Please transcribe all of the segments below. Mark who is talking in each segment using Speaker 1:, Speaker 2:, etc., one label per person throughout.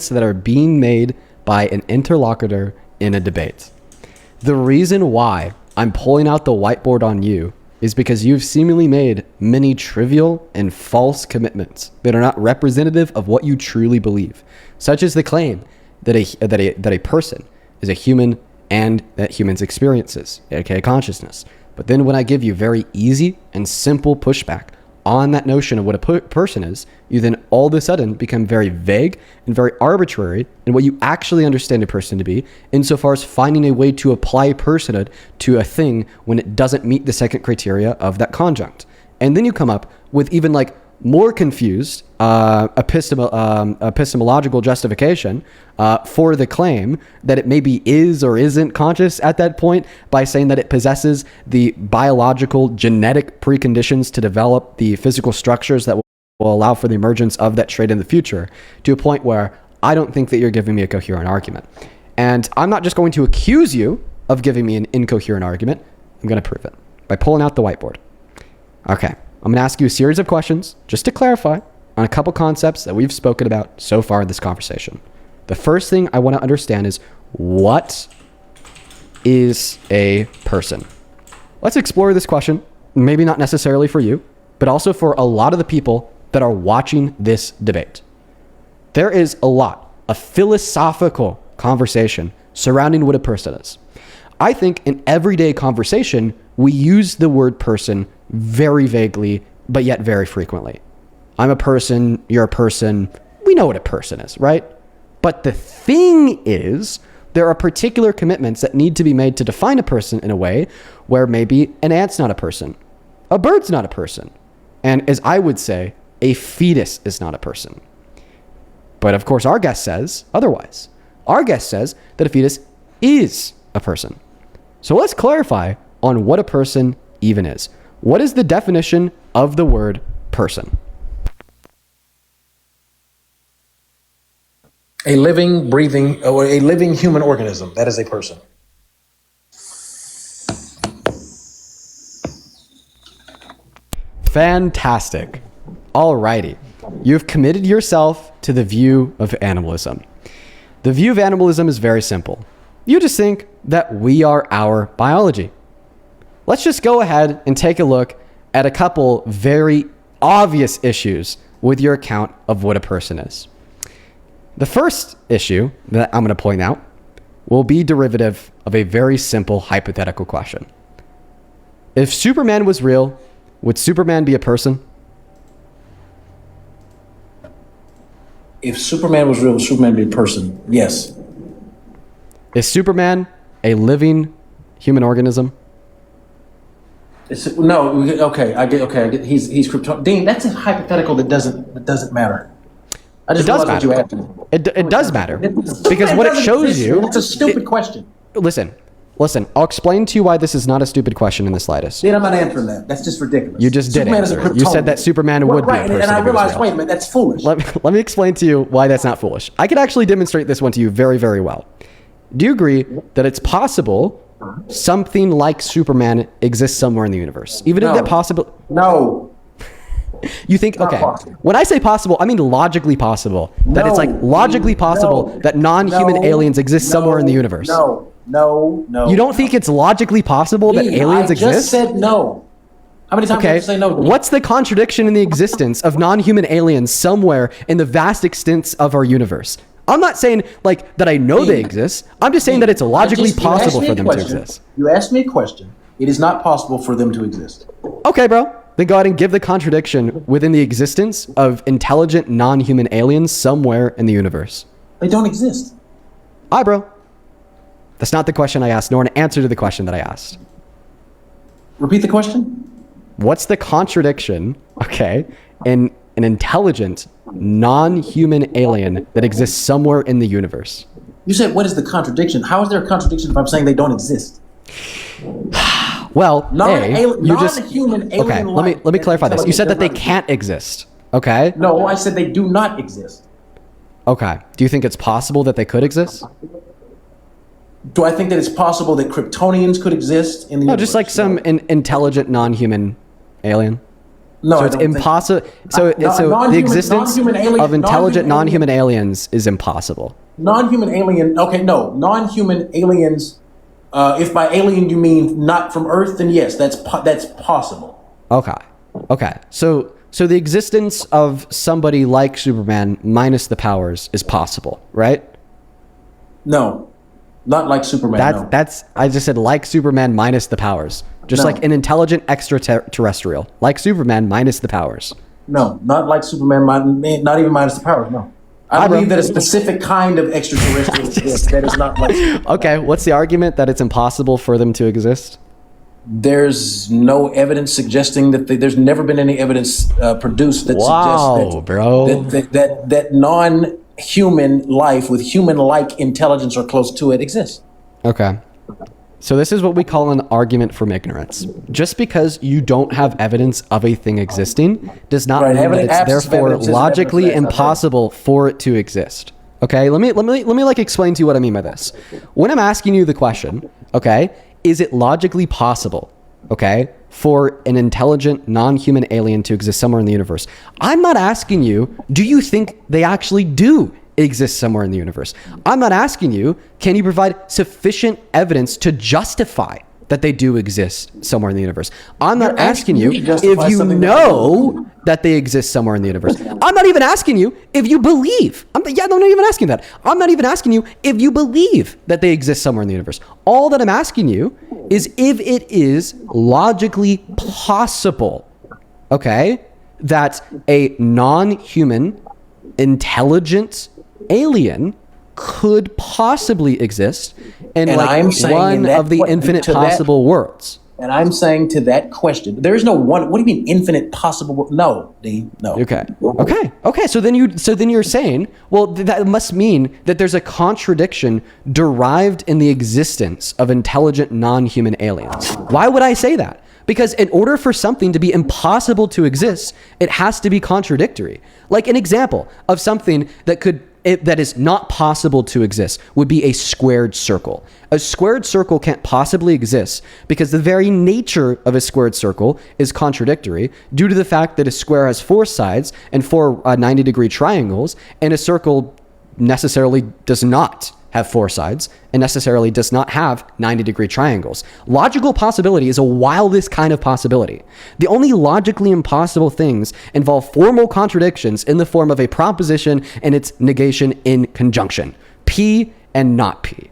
Speaker 1: that are being made by an interlocutor in a debate. The reason why I'm pulling out the whiteboard on you is because you've seemingly made many trivial and false commitments that are not representative of what you truly believe, such as the claim that a person is a human and that humans experiences, aka consciousness. But then when I give you very easy and simple pushback on that notion of what a person is, you then all of a sudden become very vague and very arbitrary in what you actually understand a person to be, insofar as finding a way to apply personhood to a thing when it doesn't meet the second criteria of that conjunct. And then you come up with even like more confused epistemological justification for the claim that it maybe is or isn't conscious at that point, by saying that it possesses the biological genetic preconditions to develop the physical structures that will allow for the emergence of that trait in the future, to a point where I don't think that you're giving me a coherent argument. And I'm not just going to accuse you of giving me an incoherent argument. I'm going to prove it by pulling out the whiteboard. Okay. I'm going to ask you a series of questions just to clarify on a couple concepts that we've spoken about so far in this conversation. The first thing I want to understand is, what is a person? Let's explore this question, maybe not necessarily for you, but also for a lot of the people that are watching this debate. There is a lot of philosophical conversation surrounding what a person is. I think in everyday conversation, we use the word person very vaguely, but yet very frequently. I'm a person, you're a person. We know what a person is, right? But the thing is, there are particular commitments that need to be made to define a person in a way where maybe an ant's not a person, a bird's not a person, and as I would say, a fetus is not a person. But of course, our guest says otherwise. Our guest says that a fetus is a person. So let's clarify on what a person even is. What is the definition of the word person?
Speaker 2: A living, breathing, or a living human organism. That is a person.
Speaker 1: Fantastic. Alrighty. You've committed yourself to the view of animalism. The view of animalism is very simple. You just think that we are our biology. Let's just go ahead and take a look at a couple very obvious issues with your account of what a person is. The first issue that I'm going to point out will be derivative of a very simple hypothetical question. If Superman was real, would Superman be a person?
Speaker 2: If Superman was real, would Superman be a person? Yes.
Speaker 1: Is Superman a living human organism?
Speaker 2: No, okay, I get. He's Krypton. Dean, that's a hypothetical that doesn't matter. I just
Speaker 1: does matter.
Speaker 2: What you asked me.
Speaker 1: It does matter because what it shows you.
Speaker 2: It's a stupid question.
Speaker 1: Listen. I'll explain to you why this is not a stupid question in the slightest.
Speaker 2: Dean, I'm not answering that. That's just ridiculous.
Speaker 1: You just did answer it. You said that Superman would be a person.
Speaker 2: And I realized, wait a minute, that's foolish.
Speaker 1: Let me explain to you why that's not foolish. I could actually demonstrate this one to you very, very well. Do you agree that it's possible something like Superman exists somewhere in the universe? Even if that possible...
Speaker 2: No.
Speaker 1: You think, okay, when I say possible, I mean logically possible. That it's like logically possible that non-human aliens exist somewhere in the universe.
Speaker 2: No.
Speaker 1: You don't think it's logically possible that aliens exist?
Speaker 2: I just said no. How many times did I say no?
Speaker 1: What's the contradiction in the existence of non-human aliens somewhere in the vast extents of our universe? I'm not saying like that I know they exist. I'm just saying that it's logically possible for them to exist.
Speaker 2: You asked me a question. It is not possible for them to exist.
Speaker 1: Okay, bro. Then go ahead and give the contradiction within the existence of intelligent non-human aliens somewhere in the universe.
Speaker 2: They don't exist.
Speaker 1: All right, bro. That's not the question I asked, nor an answer to the question that I asked.
Speaker 2: Repeat the question.
Speaker 1: What's the contradiction, okay, in an intelligent non-human alien that exists somewhere in the universe?
Speaker 2: You said, what is the contradiction? How is there a contradiction if I'm saying they don't exist?
Speaker 1: Well,
Speaker 2: non-human alien.
Speaker 1: Okay, let me clarify this. You said that they can't exist. Okay.
Speaker 2: No, I said they do not exist.
Speaker 1: Okay. Do you think it's possible that they could exist?
Speaker 2: Do I think that it's possible that Kryptonians could exist in the universe?
Speaker 1: Just like some intelligent non-human alien.
Speaker 2: No,
Speaker 1: So
Speaker 2: I
Speaker 1: it's
Speaker 2: don't think-
Speaker 1: impossible. So the
Speaker 2: non-human-
Speaker 1: existence
Speaker 2: non-human alien-
Speaker 1: of intelligent
Speaker 2: non-human
Speaker 1: non-human aliens is impossible.
Speaker 2: Non-human alien. Okay, no, non-human aliens. If by alien you mean not from Earth, then yes, that's possible.
Speaker 1: Okay. So the existence of somebody like Superman minus the powers is possible, right?
Speaker 2: No, not like Superman. no.
Speaker 1: That's I just said like Superman minus the powers. Just
Speaker 2: No.
Speaker 1: like an intelligent extraterrestrial, like Superman minus the powers.
Speaker 2: No, not like Superman. Not even minus the powers. No, I believe that a specific kind of extraterrestrial exists that is not like.
Speaker 1: Okay, what's the argument that it's impossible for them to exist?
Speaker 2: There's no evidence suggesting that there's never been any evidence produced that
Speaker 1: Wow,
Speaker 2: suggests that,
Speaker 1: bro.
Speaker 2: that non-human life with human-like intelligence or close to it exists.
Speaker 1: Okay. So this is what we call an argument from ignorance. Just because you don't have evidence of a thing existing does not
Speaker 2: Right,
Speaker 1: mean that it's
Speaker 2: absence of
Speaker 1: therefore
Speaker 2: evidence isn't
Speaker 1: logically
Speaker 2: evidence, that's not
Speaker 1: impossible for it to exist. Okay, let me like explain to you what I mean by this. When I'm asking you the question, okay, is it logically possible, okay, for an intelligent non-human alien to exist somewhere in the universe? I'm not asking you, do you think they actually do exist somewhere in the universe? I'm not asking you, can you provide sufficient evidence to justify that they do exist somewhere in the universe? I'm not asking you
Speaker 2: you to justify
Speaker 1: if you
Speaker 2: something
Speaker 1: know that they exist somewhere in the universe. I'm not even asking you if you believe. I'm not even asking that. I'm not even asking you if you believe that they exist somewhere in the universe. All that I'm asking you is if it is logically possible, okay, that a non-human intelligent alien could possibly exist in
Speaker 2: And
Speaker 1: like
Speaker 2: I'm saying
Speaker 1: one
Speaker 2: in that
Speaker 1: of the infinite
Speaker 2: to that-
Speaker 1: possible worlds.
Speaker 2: And I'm saying to that question, there is no one. What do you mean infinite possible? No, Dean, no.
Speaker 1: Okay. So then you're saying, well, that must mean that there's a contradiction derived in the existence of intelligent non-human aliens. Why would I say that? Because in order for something to be impossible to exist, it has to be contradictory. Like an example of something that is not possible to exist would be a squared circle. A squared circle can't possibly exist because the very nature of a squared circle is contradictory due to the fact that a square has four sides and four 90-degree triangles, and a circle necessarily does not have four sides and necessarily does not have 90-degree triangles. Logical possibility is a wildest kind of possibility. The only logically impossible things involve formal contradictions in the form of a proposition and its negation in conjunction. P and not P.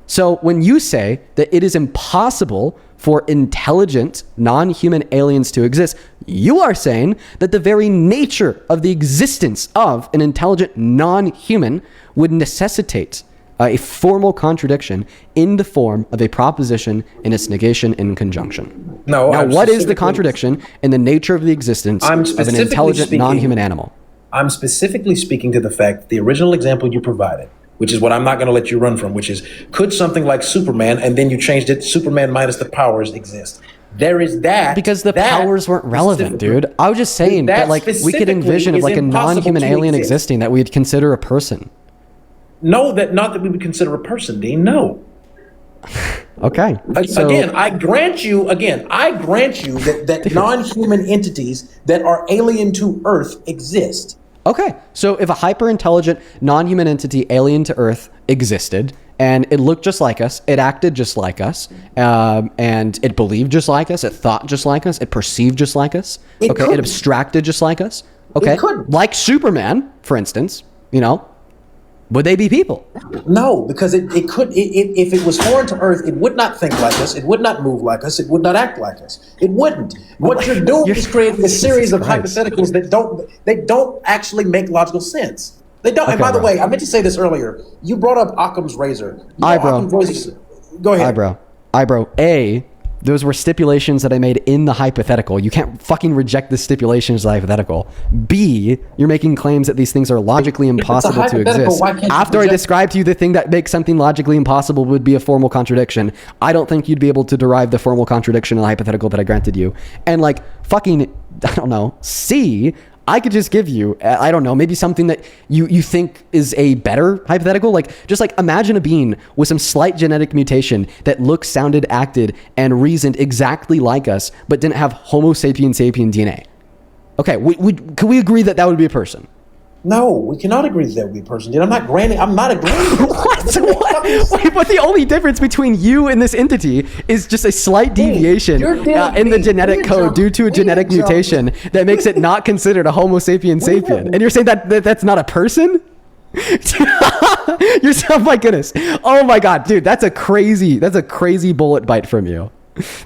Speaker 1: So when you say that it is impossible for intelligent non-human aliens to exist, you are saying that the very nature of the existence of an intelligent non-human would necessitate a formal contradiction in the form of a proposition and its negation in conjunction.
Speaker 3: No.
Speaker 1: Now,
Speaker 3: I'm
Speaker 1: what is the
Speaker 3: specifically-
Speaker 1: contradiction in the nature of the existence
Speaker 3: I'm
Speaker 1: of an
Speaker 3: specifically
Speaker 1: intelligent
Speaker 3: speaking-
Speaker 1: non-human animal?
Speaker 3: I'm specifically speaking to the fact that the original example you provided, which is what I'm not going to let you run from, which is could something like Superman, and then you changed it, Superman minus the powers exist. There is that.
Speaker 1: Because the
Speaker 3: that
Speaker 1: powers weren't relevant,
Speaker 3: specifically-
Speaker 1: dude. I was just saying that,
Speaker 3: That
Speaker 1: like, we could
Speaker 3: specifically
Speaker 1: envision of
Speaker 3: is
Speaker 1: like a
Speaker 3: impossible
Speaker 1: non-human
Speaker 3: to
Speaker 1: alien
Speaker 3: exist.
Speaker 1: existing that we'd consider a person.
Speaker 3: No, not that we would consider a person, Dean. No.
Speaker 1: Okay. So,
Speaker 3: Again, I grant you that non-human entities that are alien to Earth exist.
Speaker 1: okay. So if a hyper-intelligent non-human entity alien to Earth existed, and it looked just like us, it acted just like us, and it believed just like us, it thought just like us, it perceived just like us,
Speaker 2: It
Speaker 1: okay,
Speaker 2: could.
Speaker 1: it abstracted just like us, okay,
Speaker 2: could.
Speaker 1: like Superman, for instance, you know, would they be people?
Speaker 2: No, because it could. If it was foreign to Earth, it would not think like us. It would not move like us. It would not act like us. It wouldn't. What you're doing is creating a series of hypotheticals that don't actually make logical sense. They don't. And
Speaker 1: Okay,
Speaker 2: by the
Speaker 1: bro.
Speaker 2: way, I meant to say this earlier. You brought up Occam's razor. You know,
Speaker 1: Aye, bro.
Speaker 2: Occam's razor. Go ahead.
Speaker 1: Eyebrow. A, those were stipulations that I made in the hypothetical. You can't fucking reject the stipulations of the hypothetical. B, you're making claims that these things are logically impossible to
Speaker 2: hypothetical,
Speaker 1: exist.
Speaker 2: why can't you
Speaker 1: After I
Speaker 2: reject-
Speaker 1: described to you the thing that makes something logically impossible would be a formal contradiction, I don't think you'd be able to derive the formal contradiction in the hypothetical that I granted you. And like fucking, I don't know, C, I could just give you, I don't know, maybe something that you think is a better hypothetical. Like, just like imagine a being with some slight genetic mutation that looked, sounded, acted, and reasoned exactly like us, but didn't have Homo sapien sapien DNA. Okay, can we agree that that would be a person?
Speaker 2: No, we cannot agree that would be a person, dude. I'm not agreeing.
Speaker 1: What? Wait, but the only difference between you and this entity is just a slight deviation in the genetic code due to a genetic mutation that makes it not considered a Homo sapien sapien. And you're saying that that's not a person? Oh my goodness. Oh my God, dude, that's a crazy bullet bite from you.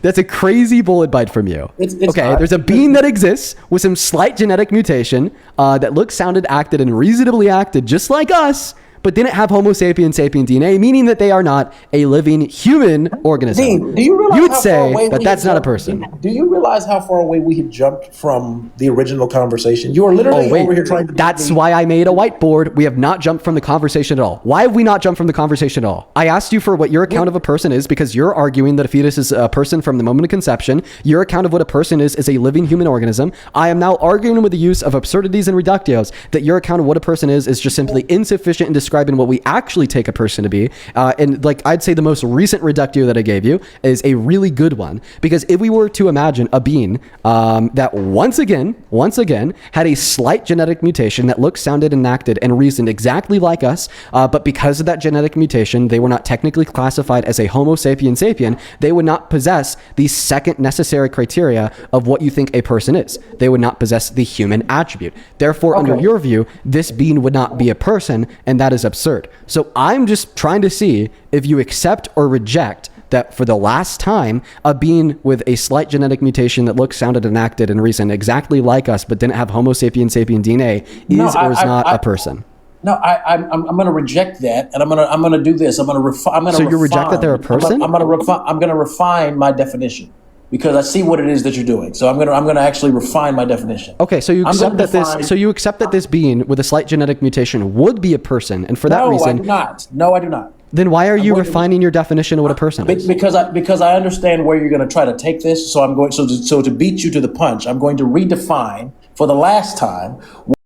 Speaker 1: That's a crazy bullet bite from you.
Speaker 2: It's
Speaker 1: okay,
Speaker 2: not.
Speaker 1: there's a being that exists with some slight genetic mutation that looks, sounded, acted, and reasonably acted just like us, but didn't have Homo sapien sapien DNA, meaning that they are not a living human organism.
Speaker 2: Dean, do you realize
Speaker 1: You'd
Speaker 2: how far
Speaker 1: say
Speaker 2: away
Speaker 1: that
Speaker 2: we
Speaker 1: that's
Speaker 2: have
Speaker 1: not a
Speaker 2: jumped-
Speaker 1: person.
Speaker 2: Do you realize how far away we have jumped from the original conversation? You are literally
Speaker 1: Oh, wait,
Speaker 2: over here trying to.
Speaker 1: that's why I made a whiteboard. We have not jumped from the conversation at all. Why have we not jumped from the conversation at all? I asked you for what your account of a person is because you're arguing that a fetus is a person from the moment of conception. Your account of what a person is a living human organism. I am now arguing with the use of absurdities and reductios that your account of what a person is just simply insufficient in describing what we actually take a person to be. And like I'd say the most recent reductio that I gave you is a really good one, because if we were to imagine a being that once again had a slight genetic mutation that looked, sounded, and acted and reasoned exactly like us, but because of that genetic mutation, they were not technically classified as a Homo sapien sapien, they would not possess the second necessary criteria of what you think a person is. They would not possess the human attribute. Therefore, under your view, this being would not be a person, and that is absurd. So I'm just trying to see if you accept or reject that for the last time, a being with a slight genetic mutation that looked, sounded, and acted and reasoned exactly like us, but didn't have Homo sapien sapien DNA is or is not a person.
Speaker 2: No, I'm going to reject that, and I'm going to do this. I'm going to refine.
Speaker 1: So you reject that they're a person?
Speaker 2: I'm going to refine my definition because I see what it is that you're doing. So I'm going to actually refine my definition.
Speaker 1: Okay, so you accept that this being with a slight genetic mutation would be a person, and for that reason,
Speaker 2: I do not. No, I do not.
Speaker 1: Then why are you refining your definition of what a person is?
Speaker 2: Because I understand where you're going to try to take this. So I'm going. So to beat you to the punch, I'm going to redefine for the last time